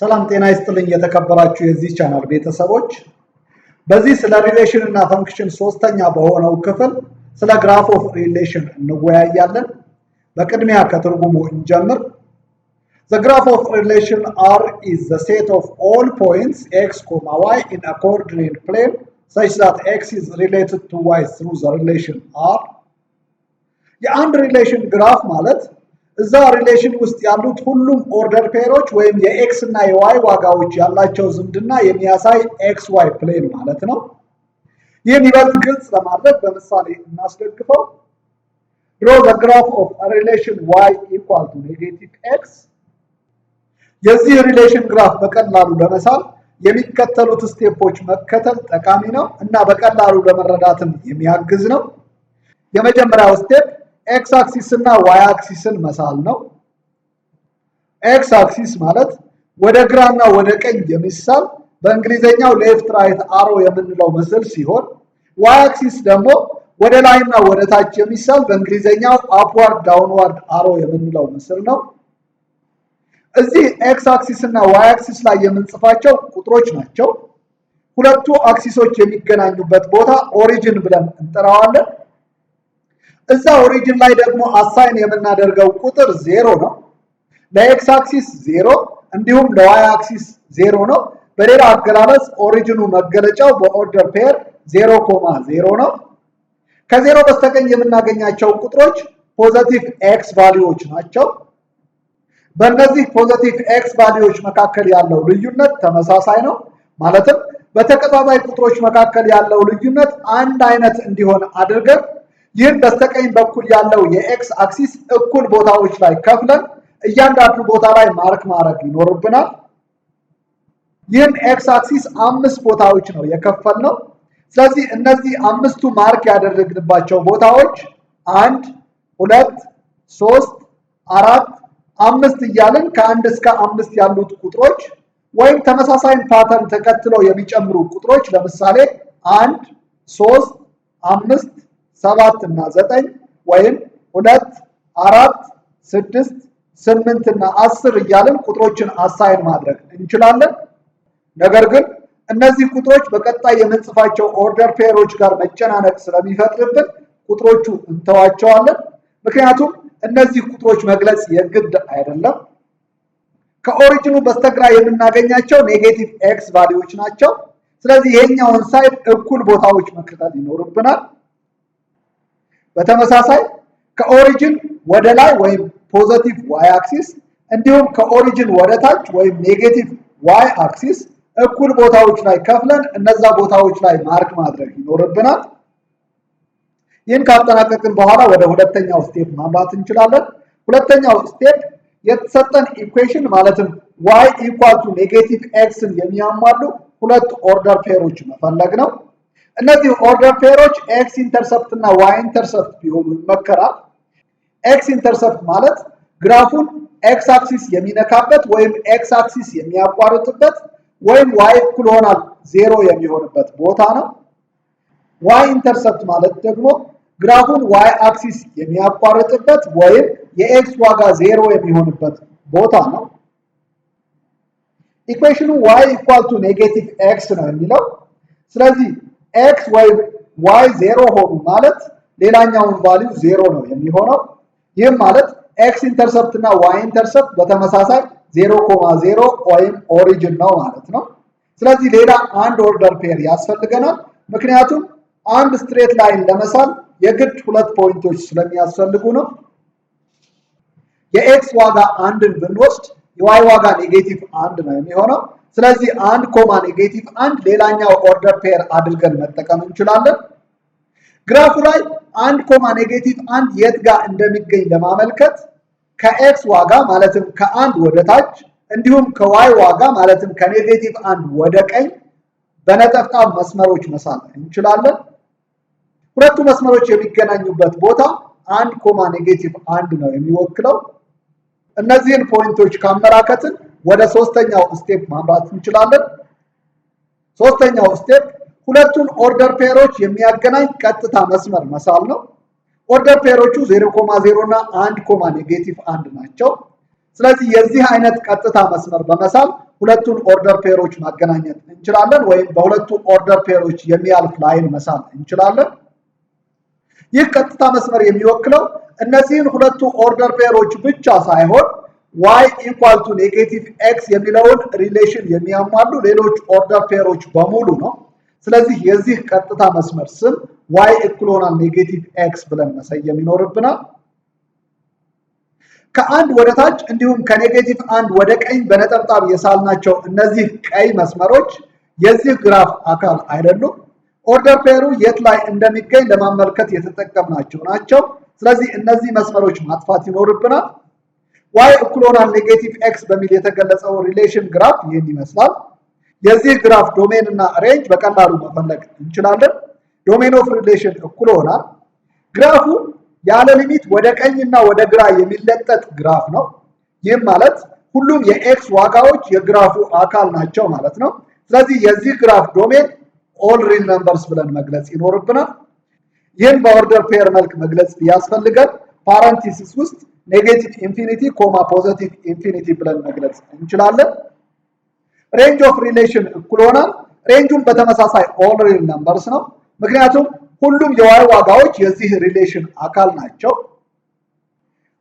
ሰላም ጤና ይስጥልኝ የተከበራችሁ የዚህ ቻናል ቤተሰቦች በዚህ ስለ ሪሌሽን እና ፈንክሽን ሶስተኛ በሆነው ክፍል ስለ ግራፍ ኦፍ ሪሌሽን እንወያያለን። በቅድሚያ ከትርጉሙ እንጀምር። The graph of relation R is the set of all points x, y in a coordinate plane such that x is related to y through the relation R. የአንድ ሪሌሽን ግራፍ ማለት እዛ ሪሌሽን ውስጥ ያሉት ሁሉም ኦርደር ፔሮች ወይም የኤክስ እና የዋይ ዋጋዎች ያላቸው ዝምድና የሚያሳይ ኤክስ ዋይ ፕሌን ማለት ነው። ይህን ይበልጥ ግልጽ ለማድረግ በምሳሌ እናስደግፈው። Draw the graph of a relation y equal to negative x. የዚህ ሪሌሽን ግራፍ በቀላሉ ለመሳል የሚከተሉት ስቴፖች መከተል ጠቃሚ ነው እና በቀላሉ ለመረዳትም የሚያግዝ ነው። የመጀመሪያው ስቴፕ ኤክስ አክሲስ እና ዋይ አክሲስን መሳል ነው። ኤክስ አክሲስ ማለት ወደ ግራና ወደ ቀኝ የሚሳል በእንግሊዘኛው ሌፍት ራይት አሮ የምንለው ምስል ሲሆን ዋይ አክሲስ ደግሞ ወደ ላይና ወደ ታች የሚሳል በእንግሊዘኛው አፕዋርድ ዳውንዋርድ አሮ የምንለው ምስል ነው። እዚህ ኤክስ አክሲስ እና ዋይ አክሲስ ላይ የምንጽፋቸው ቁጥሮች ናቸው። ሁለቱ አክሲሶች የሚገናኙበት ቦታ ኦሪጅን ብለን እንጠራዋለን። እዛ ኦሪጅን ላይ ደግሞ አሳይን የምናደርገው ቁጥር 0 ነው። ለኤክስ አክሲስ 0 እንዲሁም ለዋይ አክሲስ 0 ነው። በሌላ አገላለጽ ኦሪጅኑ መገለጫው በኦርደር ፔር 0,0 ነው። ከ0 በስተቀኝ የምናገኛቸው ቁጥሮች ፖዚቲቭ ኤክስ ቫልዩዎች ናቸው። በእነዚህ ፖዚቲቭ ኤክስ ቫልዩዎች መካከል ያለው ልዩነት ተመሳሳይ ነው። ማለትም በተቀጣጣይ ቁጥሮች መካከል ያለው ልዩነት አንድ አይነት እንዲሆን አድርገን ይህን በስተቀኝ በኩል ያለው የኤክስ አክሲስ እኩል ቦታዎች ላይ ከፍለን እያንዳንዱ ቦታ ላይ ማርክ ማድረግ ይኖርብናል። ይህን ኤክስ አክሲስ 5 ቦታዎች ነው የከፈልነው። ስለዚህ እነዚህ አምስቱ ማርክ ያደረግንባቸው ቦታዎች 1 2 3 4 5 እያልን ከ1 እስከ 5 ያሉት ቁጥሮች ወይም ተመሳሳይ ፓተርን ተከትለው የሚጨምሩ ቁጥሮች ለምሳሌ 1 3 5 7 እና 9 ወይም 2 4 6 8 እና 10 እያልን ቁጥሮችን አሳይን ማድረግ እንችላለን። ነገር ግን እነዚህ ቁጥሮች በቀጣይ የምንጽፋቸው ኦርደር ፔሮች ጋር መጨናነቅ ስለሚፈጥርብን ቁጥሮቹ እንተዋቸዋለን። ምክንያቱም እነዚህ ቁጥሮች መግለጽ የግድ አይደለም። ከኦሪጅኑ በስተግራ የምናገኛቸው ኔጌቲቭ ኤክስ ቫልዩዎች ናቸው። ስለዚህ ይሄኛውን ሳይድ እኩል ቦታዎች መከተል ይኖርብናል። በተመሳሳይ ከኦሪጅን ወደ ላይ ወይም ፖዚቲቭ ዋይ አክሲስ እንዲሁም ከኦሪጅን ወደ ታች ወይም ኔጌቲቭ ዋይ አክሲስ እኩል ቦታዎች ላይ ከፍለን እነዛ ቦታዎች ላይ ማርክ ማድረግ ይኖርብናል። ይህን ካጠናቀቅን በኋላ ወደ ሁለተኛው ስቴፕ ማምራት እንችላለን። ሁለተኛው ስቴፕ የተሰጠን ኢኩዌሽን ማለትም y equal to negative xን የሚያሟሉ ሁለት ኦርደር ፔሮች መፈለግ ነው። እነዚህ ኦርደር ፔሮች ኤክስ ኢንተርሰፕት እና ዋይ ኢንተርሰፕት ቢሆኑ ይመከራል። ኤክስ ኢንተርሰፕት ማለት ግራፉን ኤክስ አክሲስ የሚነካበት ወይም ኤክስ አክሲስ የሚያቋርጥበት ወይም ዋይ እኩል ይሆናል 0 የሚሆንበት ቦታ ነው። ዋይ ኢንተርሰፕት ማለት ደግሞ ግራፉን ዋይ አክሲስ የሚያቋርጥበት ወይም የኤክስ ዋጋ 0 የሚሆንበት ቦታ ነው። ኢኩዌሽኑ y equal to negative x ነው የሚለው። ስለዚህ x ወይም y 0 ሆኑ ማለት ሌላኛውን ቫልዩ 0 ነው የሚሆነው። ይህም ማለት x ኢንተርሰፕት እና y ኢንተርሰፕት በተመሳሳይ 0,0 ወይም ኦሪጅን ነው ማለት ነው። ስለዚህ ሌላ አንድ ኦርደር ፔር ያስፈልገናል። ምክንያቱም አንድ ስትሬት ላይን ለመሳል የግድ ሁለት ፖይንቶች ስለሚያስፈልጉ ነው። የኤክስ ዋጋ 1ን ብንወስድ የዋይ ዋጋ ኔጌቲቭ 1 ነው የሚሆነው። ስለዚህ 1 ኮማ ኔጌቲቭ 1 ሌላኛው ኦርደር ፔር አድርገን መጠቀም እንችላለን። ግራፉ ላይ 1 ኮማ ኔጌቲቭ 1 የት ጋር እንደሚገኝ ለማመልከት ከኤክስ ዋጋ ማለትም ከ1 ወደ ታች እንዲሁም ከዋይ ዋጋ ማለትም ከኔጌቲቭ 1 ወደ ቀኝ በነጠብጣብ መስመሮች መሳል እንችላለን። ሁለቱ መስመሮች የሚገናኙበት ቦታ 1 ኮማ ኔጌቲቭ 1 ነው የሚወክለው። እነዚህን ፖይንቶች ካመላከትን ወደ ሶስተኛው ስቴፕ ማምራት እንችላለን። ሶስተኛው ስቴፕ ሁለቱን ኦርደር ፔሮች የሚያገናኝ ቀጥታ መስመር መሳል ነው። ኦርደር ፔሮቹ 0,0 እና 1 ኮማ ኔጌቲቭ 1 ናቸው። ስለዚህ የዚህ አይነት ቀጥታ መስመር በመሳል ሁለቱን ኦርደር ፔሮች ማገናኘት እንችላለን ወይም በሁለቱ ኦርደር ፔሮች የሚያልፍ ላይን መሳል እንችላለን። ይህ ቀጥታ መስመር የሚወክለው እነዚህን ሁለቱ ኦርደር ፔሮች ብቻ ሳይሆን y equal to negative x የሚለውን ሪሌሽን የሚያሟሉ ሌሎች ኦርደር ፔሮች በሙሉ ነው። ስለዚህ የዚህ ቀጥታ መስመር ስም y እኩል ይሆናል ኔጌቲቭ x ብለን መሰየም ይኖርብናል። ከአንድ ወደ ታች እንዲሁም ከኔጌቲቭ አንድ ወደ ቀኝ በነጠብጣብ የሳልናቸው እነዚህ ቀይ መስመሮች የዚህ ግራፍ አካል አይደሉም። ኦርደር ፔሩ የት ላይ እንደሚገኝ ለማመልከት የተጠቀምናቸው ናቸው። ስለዚህ እነዚህ መስመሮች ማጥፋት ይኖርብናል። y እኩል ይሆናል ኔጌቲቭ x በሚል የተገለጸው ሪሌሽን ግራፍ ይህን ይመስላል። የዚህ ግራፍ ዶሜን እና ሬንጅ በቀላሉ መፈለግ እንችላለን። ዶሜን ኦፍ ሪሌሽን እኩል ይሆናል ግራፉ ያለ ሊሚት ወደ ቀኝና ወደ ግራ የሚለጠጥ ግራፍ ነው። ይህም ማለት ሁሉም የኤክስ ዋጋዎች የግራፉ አካል ናቸው ማለት ነው። ስለዚህ የዚህ ግራፍ ዶሜን ኦል ሪል ነምበርስ ብለን መግለጽ ይኖርብናል። ይህን በኦርደር ፔር መልክ መግለጽ ያስፈልጋል። ፓራንቲሲስ ውስጥ ኔጌቲቭ ኢንፊኒቲ ኮማ ፖዚቲቭ ኢንፊኒቲ ብለን መግለጽ እንችላለን። ሬንጅ ኦፍ ሪሌሽን እኩል ይሆናል ሬንጁን በተመሳሳይ ኦል ሪል ነምበርስ ነው። ምክንያቱም ሁሉም የዋይ ዋጋዎች የዚህ ሪሌሽን አካል ናቸው።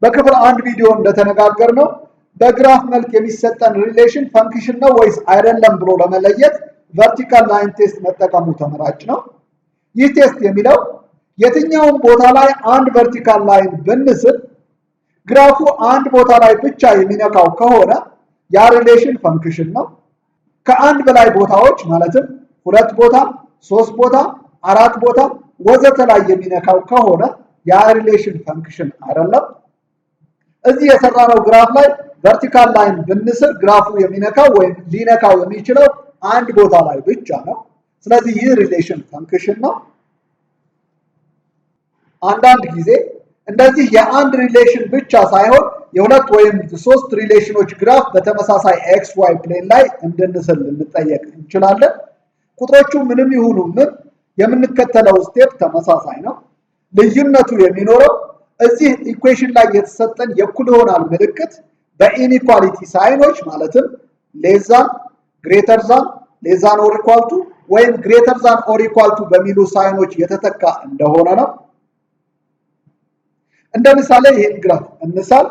በክፍል አንድ ቪዲዮ እንደተነጋገርነው በግራፍ መልክ የሚሰጠን ሪሌሽን ፈንክሽን ነው ወይስ አይደለም ብሎ ለመለየት ቨርቲካል ላይን ቴስት መጠቀሙ ተመራጭ ነው። ይህ ቴስት የሚለው የትኛውም ቦታ ላይ አንድ ቨርቲካል ላይን ብንስል ግራፉ አንድ ቦታ ላይ ብቻ የሚነካው ከሆነ ያ ሪሌሽን ፈንክሽን ነው። ከአንድ በላይ ቦታዎች ማለትም ሁለት ቦታ፣ ሶስት ቦታ፣ አራት ቦታ ወዘተ ላይ የሚነካው ከሆነ ያ ሪሌሽን ፈንክሽን አይደለም። እዚህ የሰራነው ግራፍ ላይ ቨርቲካል ላይን ብንስል ግራፉ የሚነካው ወይም ሊነካው የሚችለው አንድ ቦታ ላይ ብቻ ነው። ስለዚህ ይህ ሪሌሽን ፈንክሽን ነው። አንዳንድ ጊዜ እንደዚህ የአንድ ሪሌሽን ብቻ ሳይሆን የሁለት ወይም ሶስት ሪሌሽኖች ግራፍ በተመሳሳይ ኤክስ ዋይ ፕሌን ላይ እንድንስል ልንጠየቅ እንችላለን። ቁጥሮቹ ምንም ይሁኑ ምን የምንከተለው ስቴፕ ተመሳሳይ ነው። ልዩነቱ የሚኖረው እዚህ ኢኩዌሽን ላይ የተሰጠን የእኩል ይሆናል ምልክት በኢኒኳሊቲ ሳይኖች ማለትም ሌዛን፣ ግሬተር ዛን፣ ሌዛን ኦር ኢኳል ቱ ወይም ግሬተር ዛን ኦር ኢኳል ቱ በሚሉ ሳይኖች የተተካ እንደሆነ ነው። እንደ ምሳሌ ይህን ግራፍ እንሳል።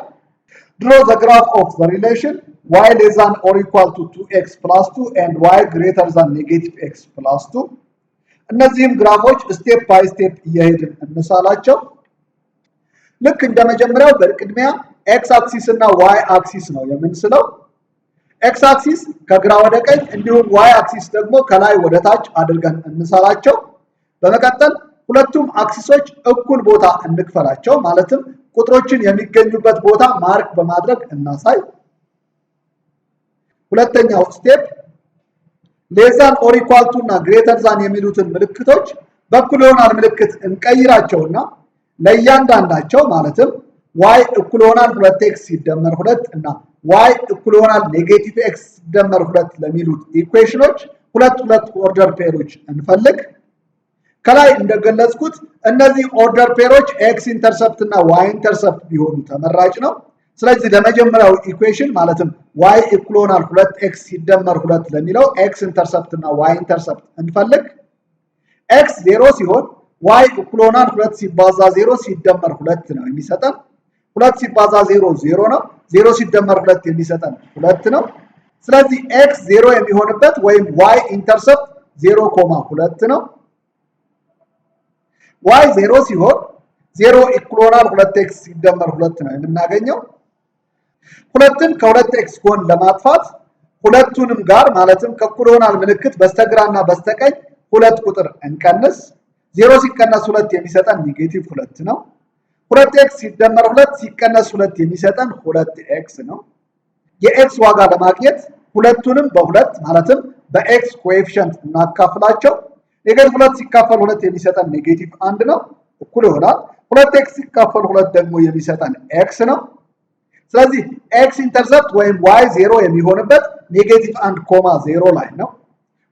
ድሮ ዘ ግራፍ ኦፍ ዘ ሪሌሽን y less than or equal to 2x plus 2 and y greater than negative x plus 2 እነዚህም ግራፎች ስቴፕ ባይ ስቴፕ እየሄድን እንሳላቸው። ልክ እንደ መጀመሪያው በቅድሚያ ኤክስ አክሲስ እና ዋይ አክሲስ ነው የምንስለው። ኤክስ አክሲስ ከግራ ወደ ቀኝ እንዲሁም ዋይ አክሲስ ደግሞ ከላይ ወደ ታች አድርገን እንሰራቸው። በመቀጠል ሁለቱም አክሲሶች እኩል ቦታ እንክፈላቸው። ማለትም ቁጥሮችን የሚገኙበት ቦታ ማርክ በማድረግ እናሳይ። ሁለተኛው ስቴፕ ሌዛን ኦር ኢኳል ቱ እና ግሬተር ዛን የሚሉትን ምልክቶች በእኩል ይሆናል ምልክት እንቀይራቸውና ለእያንዳንዳቸው ማለትም y እኩል ይሆናል 2x ሲደመር 2 እና y እኩል ይሆናል ኔጌቲቭ x ሲደመር 2 ለሚሉት ኢኩዌሽኖች ሁለት ኦርደር ፔሮች እንፈልግ። ከላይ እንደገለጽኩት እነዚህ ኦርደር ፔሮች X-intercept እና Y-intercept ቢሆኑ ተመራጭ ነው። ስለዚህ ለመጀመሪያው ኢኩዌሽን ማለትም y እኩል ይሆናል 2x ሲደመር 2 ለሚለው X-intercept እና Y-intercept እንፈልግ። x 0 ሲሆን y እኩል ይሆናል 2 ሲባዛ 0 ሲደመር 2 ነው የሚሰጠን። 2 ሲባዛ 0 0 ነው። 0 ሲደመር 2 የሚሰጠን 2 ነው። ስለዚህ x 0 የሚሆንበት ወይም y-intercept 0,2 ነው። y 0 ሲሆን 0 እኩል ይሆናል 2x ሲደመር 2 ነው የምናገኘው። ሁለትን ከ2x ጎን ለማጥፋት ሁለቱንም ጋር ማለትም ከእኩል ይሆናል ምልክት በስተግራና በስተቀኝ ሁለት ቁጥር እንቀንስ። 0 ሲቀነስ 2 የሚሰጠን ኔጌቲቭ 2 ነው። 2x ሲደመር 2 ሲቀነስ 2 የሚሰጠን 2x ነው። የx ዋጋ ለማግኘት ሁለቱንም በሁለት ማለትም በx ኮኤፊሺየንት እናካፍላቸው። ኔጌቲቭ 2 ሲካፈል 2 የሚሰጠን ኔጌቲቭ 1 ነው። እኩል ይሆናል 2x ሲካፈል 2 ደግሞ የሚሰጠን x ነው። ስለዚህ X-intercept ወይም y 0 የሚሆንበት ኔጌቲቭ 1,0 ላይ ነው።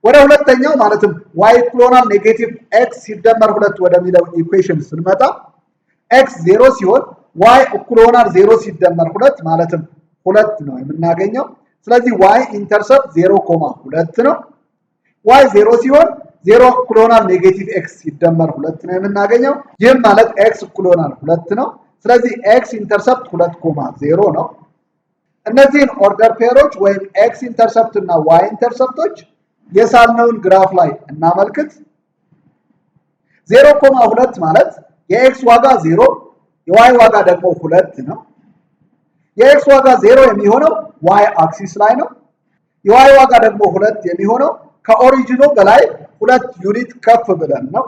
ወደ ሁለተኛው ማለትም y እኩል ይሆናል ኔጌቲቭ x ሲደመር 2 ወደሚለው ኢኩዌሽን ስንመጣ x 0 ሲሆን y እኩል ይሆናል 0 ሲደመር 2 ማለትም 2 ነው የምናገኘው። ስለዚህ y ኢንተርሰፕት 0.2 ነው። y 0 ሲሆን 0 እኩል ይሆናል ኔጌቲቭ x ሲደመር 2 ነው የምናገኘው። ይህም ማለት x እኩል ይሆናል 2 ነው። ስለዚህ x ኢንተርሰፕት 2.0 ነው። እነዚህን ኦርደር ፔሮች ወይም x ኢንተርሰፕት እና y ኢንተርሰፕቶች የሳልነውን ግራፍ ላይ እናመልክት። 0.2 ማለት የx ዋጋ 0 የy ዋጋ ደግሞ 2 ነው። የx ዋጋ 0 የሚሆነው y አክሲስ ላይ ነው። የy ዋጋ ደግሞ 2 የሚሆነው ከኦሪጂኑ በላይ 2 ዩኒት ከፍ ብለን ነው።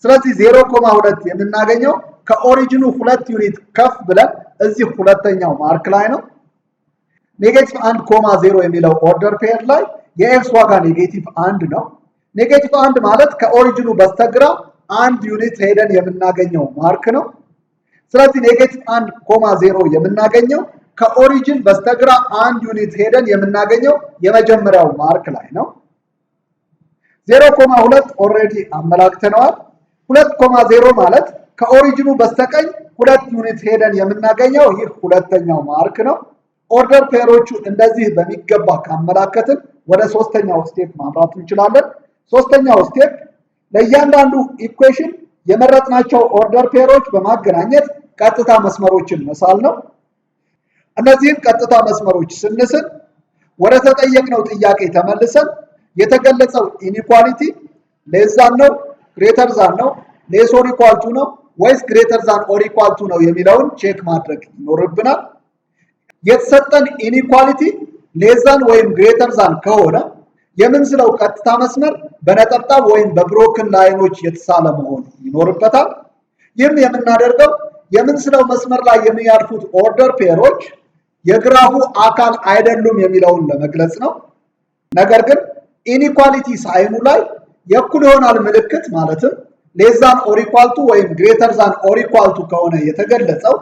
ስለዚህ 0.2 የምናገኘው ከኦሪጂኑ 2 ዩኒት ከፍ ብለን እዚህ ሁለተኛው ማርክ ላይ ነው። ኔጌቲቭ 1.0 የሚለው ኦርደር ፔር ላይ የx ዋጋ ኔጌቲቭ 1 ነው። ኔጌቲቭ 1 ማለት ከኦሪጂኑ በስተግራ 1 ዩኒት ሄደን የምናገኘው ማርክ ነው። ስለዚህ ኔጌቲቭ 1.0 የምናገኘው ከኦሪጂን በስተግራ 1 ዩኒት ሄደን የምናገኘው የመጀመሪያው ማርክ ላይ ነው። 0.2 ኦልሬዲ አመላክተነዋል። 2.0 ማለት ከኦሪጂኑ በስተቀኝ 2 ዩኒት ሄደን የምናገኘው ይህ ሁለተኛው ማርክ ነው። ኦርደር ፔሮቹ እንደዚህ በሚገባ ካመላከትን ወደ ሶስተኛው ስቴፕ ማምራት እንችላለን። ሶስተኛው ስቴፕ ለእያንዳንዱ ኢኩዌሽን የመረጥናቸው ኦርደር ፔሮች በማገናኘት ቀጥታ መስመሮችን መሳል ነው። እነዚህን ቀጥታ መስመሮች ስንስል ወደ ተጠየቅነው ጥያቄ ተመልሰን የተገለጸው ኢኒኳሊቲ ሌስ ዛን ነው ግሬተር ዛን ነው ሌስ ኦር ኢኳል ቱ ነው ወይስ ግሬተር ዛን ኦር ኢኳል ቱ ነው የሚለውን ቼክ ማድረግ ይኖርብናል። የተሰጠን ኢኒኳሊቲ ሌስ ዛን ወይም ግሬተር ዛን ከሆነ የምንስለው ቀጥታ መስመር በነጠብጣብ ወይም በብሮክን ላይኖች የተሳለ መሆን ይኖርበታል። ይህም የምናደርገው የምንስለው መስመር ላይ የሚያልፉት ኦርደር ፔሮች የግራፉ አካል አይደሉም የሚለውን ለመግለጽ ነው። ነገር ግን ኢኒኳሊቲ ሳይኑ ላይ የእኩል ይሆናል ምልክት ማለትም ሌስ ዛን ኦር ኢኳል ቱ ወይም ግሬተር ዛን ኦር ኢኳል ቱ ከሆነ የተገለጸው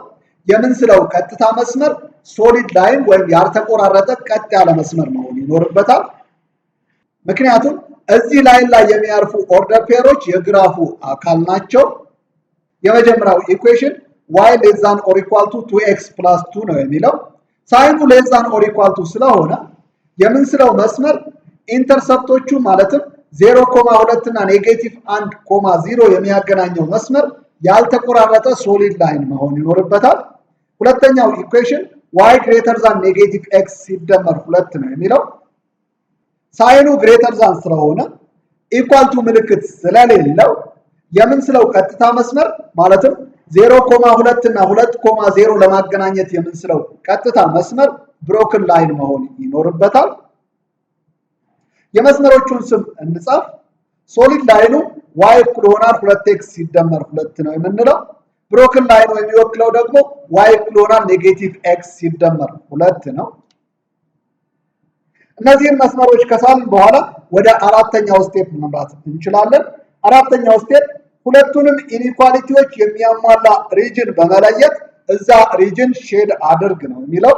የምንስለው ቀጥታ መስመር ሶሊድ ላይን ወይም ያልተቆራረጠ ቀጥ ያለ መስመር መሆን ይኖርበታል። ምክንያቱም እዚህ ላይን ላይ የሚያርፉ ኦርደር ፔሮች የግራፉ አካል ናቸው። የመጀመሪያው ኢኩዌሽን y ሌስ ዛን ኦር ኢኳል ቱ 2x + 2 ነው የሚለው ሳይኑ ሌስ ዛን ኦር ኢኳል ቱ ስለሆነ የምንስለው መስመር ኢንተርሰፕቶቹ ማለትም 0.2 እና ኔጌቲቭ 1.0 የሚያገናኘው መስመር ያልተቆራረጠ ሶሊድ ላይን መሆን ይኖርበታል። ሁለተኛው ኢኩዌሽን y ግሬተር ዛን ኔጌቲቭ x ሲደመር 2 ነው የሚለው ሳይኑ ግሬተር ዛን ስለሆነ ኢኳል ቱ ምልክት ስለሌለው የምንስለው ቀጥታ መስመር ማለትም 0.2 እና 2.0 ለማገናኘት የምንስለው ቀጥታ መስመር ብሮክን ላይን መሆን ይኖርበታል። የመስመሮቹን ስም እንጻፍ። ሶሊድ ላይኑ y እኩል ይሆናል 2x ሲደመር 2 ነው የምንለው። ብሮክን ላይኑ የሚወክለው ደግሞ y እኩል ይሆናል ኔጌቲቭ x ሲደመር 2 ነው። እነዚህን መስመሮች ከሳልን በኋላ ወደ አራተኛው ስቴፕ መምራት እንችላለን። አራተኛው ስቴፕ ሁለቱንም ኢኒኳሊቲዎች የሚያሟላ ሪጅን በመለየት እዛ ሪጅን ሼድ አድርግ ነው የሚለው።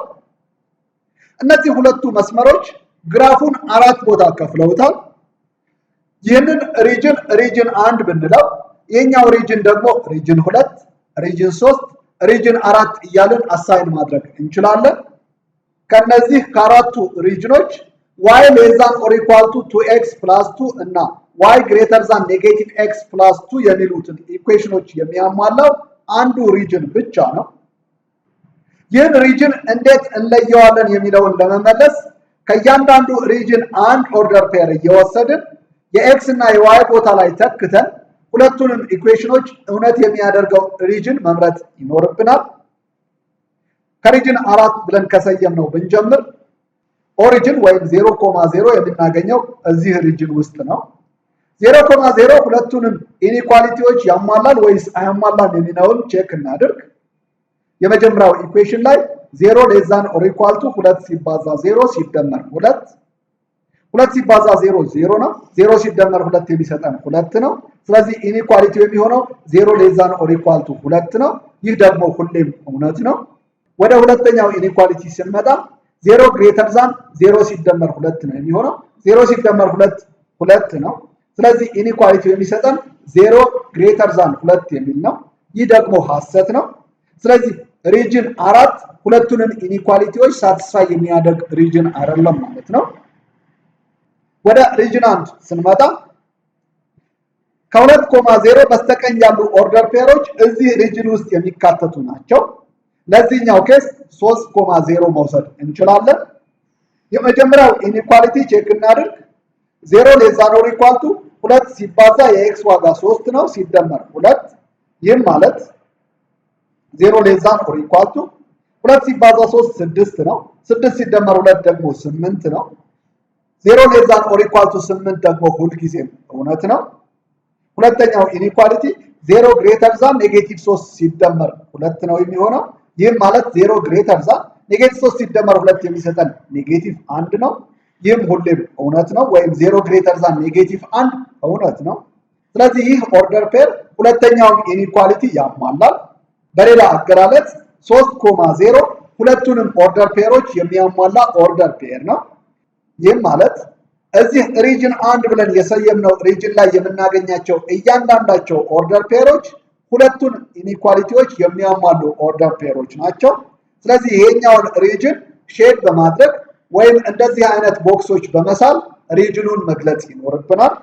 እነዚህ ሁለቱ መስመሮች ግራፉን አራት ቦታ ከፍለውታል። ይህንን ሪጅን 1 ብንለው ይሄኛው ሪጅን ደግሞ ሪጅን 2፣ ሪጅን 3፣ ሪጅን 4 እያልን አሳይን ማድረግ እንችላለን። ከነዚህ ከአራቱ ሪጅኖች y ሌስ ዛን ኦር ኢኳል ቱ 2x + 2 እና y ግሬተር ዛን ኔጌቲቭ x + 2 የሚሉትን ኢኩዌሽኖች የሚያሟላው አንዱ ሪጅን ብቻ ነው። ይህን ሪጅን እንዴት እንለየዋለን የሚለውን ለመመለስ ከእያንዳንዱ ሪጅን አንድ ኦርደር ፔር እየወሰድን የኤክስ እና የዋይ ቦታ ላይ ተክተን ሁለቱንም ኢኩዌሽኖች እውነት የሚያደርገው ሪጅን መምረጥ ይኖርብናል። ከሪጅን 4 ብለን ከሰየምነው ብንጀምር ኦሪጅን ወይም 0.0 የምናገኘው እዚህ ሪጅን ውስጥ ነው። 0.0 ሁለቱንም ኢኒኳሊቲዎች ያሟላል ወይስ አያሟላም የሚለውን ቼክ እናድርግ። የመጀመሪያው ኢኩዌሽን ላይ 0 ሌስ ዛን ኦር ኢኳል ቱ 2 ሲባዛ 0 ሲደመር 2 2 ሲባዛ 0 0 ነው። 0 ሲደመር 2 የሚሰጠን 2 ነው። ስለዚህ ኢኒኳሊቲው የሚሆነው 0 ሌስ ዛን ኦር ኢኳል ቱ 2 ነው። ይህ ደግሞ ሁሌም እውነት ነው። ወደ ሁለተኛው ኢኒኳሊቲ ስንመጣ 0 ግሬተር ዛን 0 ሲደመር 2 ነው የሚሆነው። 0 ሲደመር 2 2 ነው። ስለዚህ ኢኒኳሊቲው የሚሰጠን 0 ግሬተር ዛን 2 የሚል ነው። ይህ ደግሞ ሐሰት ነው። ስለዚህ ሪጅን 4 ሁለቱንም ኢኒኳሊቲዎች ሳቲስፋይ የሚያደርግ ሪጅን አይደለም ማለት ነው። ወደ ሪጅን 1 ስንመጣ ከ2.0 በስተቀኝ ያሉ ኦርደር ፔሮች እዚህ ሪጅን ውስጥ የሚካተቱ ናቸው። ለዚህኛው ኬስ 3.0 መውሰድ እንችላለን። የመጀመሪያው ኢኒኳሊቲ ቼክ እናድርግ። 0 ሌስ ዛን ኦር ኢኳል ቱ 2 ሲባዛ የኤክስ ዋጋ 3 ነው ሲደመር 2 ይህም ማለት 0 ሌስ ዛን ኦር ኢኳል ቱ 2 ሲባዛ 3 6 ነው 6 ሲደመር 2 ደግሞ 8 ነው 0 ሌስ ዛን ኦር ኢኳል ቱ 8 ደግሞ ሁልጊዜም እውነት ነው። ሁለተኛው ኢኒኳሊቲ 0 ግሬተር ዛን ኔጌቲቭ 3 ሲደመር 2 ነው የሚሆነው ይህም ማለት 0 ግሬተር ዛን ኔጌቲቭ 3 ሲደመር 2 የሚሰጠን ኔጌቲቭ 1 ነው ይህም ሁሌም እውነት ነው ወይም 0 ግሬተር ዛን ኔጌቲቭ 1 እውነት ነው። ስለዚህ ይህ ኦርደር ፔር ሁለተኛውን ኢኒኳሊቲ ያሟላል። በሌላ አገላለጽ 3.0 ሁለቱንም ኦርደር ፔሮች የሚያሟላ ኦርደር ፔር ነው። ይህም ማለት እዚህ ሪጅን 1 ብለን የሰየምነው ሪጅን ላይ የምናገኛቸው እያንዳንዳቸው ኦርደር ፔሮች ሁለቱን ኢኒኳሊቲዎች የሚያሟሉ ኦርደር ፔሮች ናቸው። ስለዚህ ይሄኛውን ሪጅን ሼድ በማድረግ ወይም እንደዚህ አይነት ቦክሶች በመሳል ሪጅኑን መግለጽ ይኖርብናል።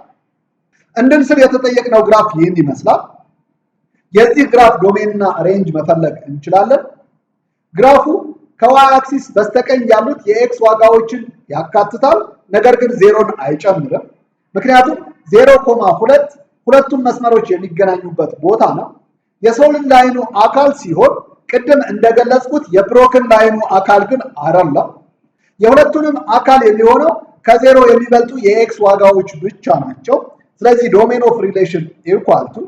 እንድንስል የተጠየቅነው ግራፍ ይህን ይመስላል። የዚህ ግራፍ ዶሜንና ሬንጅ መፈለግ እንችላለን። ግራፉ ከዋይ አክሲስ በስተቀኝ ያሉት የኤክስ ዋጋዎችን ያካትታል፣ ነገር ግን ዜሮን አይጨምርም። ምክንያቱም 0.2 ሁለቱም መስመሮች የሚገናኙበት ቦታ ነው። የሶሊድ ላይኑ አካል ሲሆን ቅድም እንደገለጽኩት የብሮክን ላይኑ አካል ግን አይደለም። የሁለቱንም አካል የሚሆነው ከዜሮ የሚበልጡ የኤክስ ዋጋዎች ብቻ ናቸው። ስለዚህ ዶሜን ኦፍ ሪሌሽን ኢኳል ቱ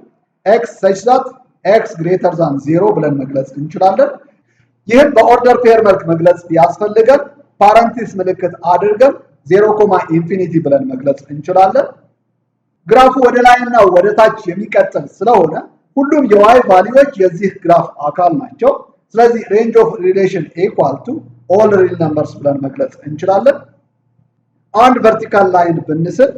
ኤክስ ሰች ዛት ኤክስ ግሬተር ዛን 0 ብለን መግለጽ እንችላለን። ይህን በኦርደር ፔር መልክ መግለጽ ቢያስፈልገን ፓረንቲስ ምልክት አድርገን 0 ኢንፊኒቲ ብለን መግለጽ እንችላለን። ግራፉ ወደ ላይና ወደ ታች የሚቀጥል ስለሆነ ሁሉም የዋይ ቫልዩዎች የዚህ ግራፍ አካል ናቸው። ስለዚህ ሬንጅ ኦፍ ሪሌሽን ኢኳል ቱ ኦል ሪል ነምበርስ ብለን መግለጽ እንችላለን። አንድ ቨርቲካል ላይን ብንስል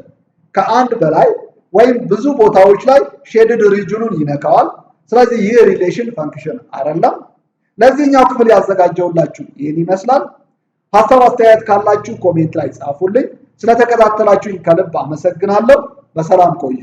ከአንድ በላይ ወይም ብዙ ቦታዎች ላይ ሼድድ ሪጅኑን ይነካዋል። ስለዚህ ይህ ሪሌሽን ፈንክሽን አይደለም። ለዚህኛው ክፍል ያዘጋጀውላችሁ ይህን ይመስላል። ሀሳብ አስተያየት ካላችሁ ኮሜንት ላይ ጻፉልኝ። ስለተከታተላችሁኝ ከልብ አመሰግናለሁ። በሰላም ቆዩ።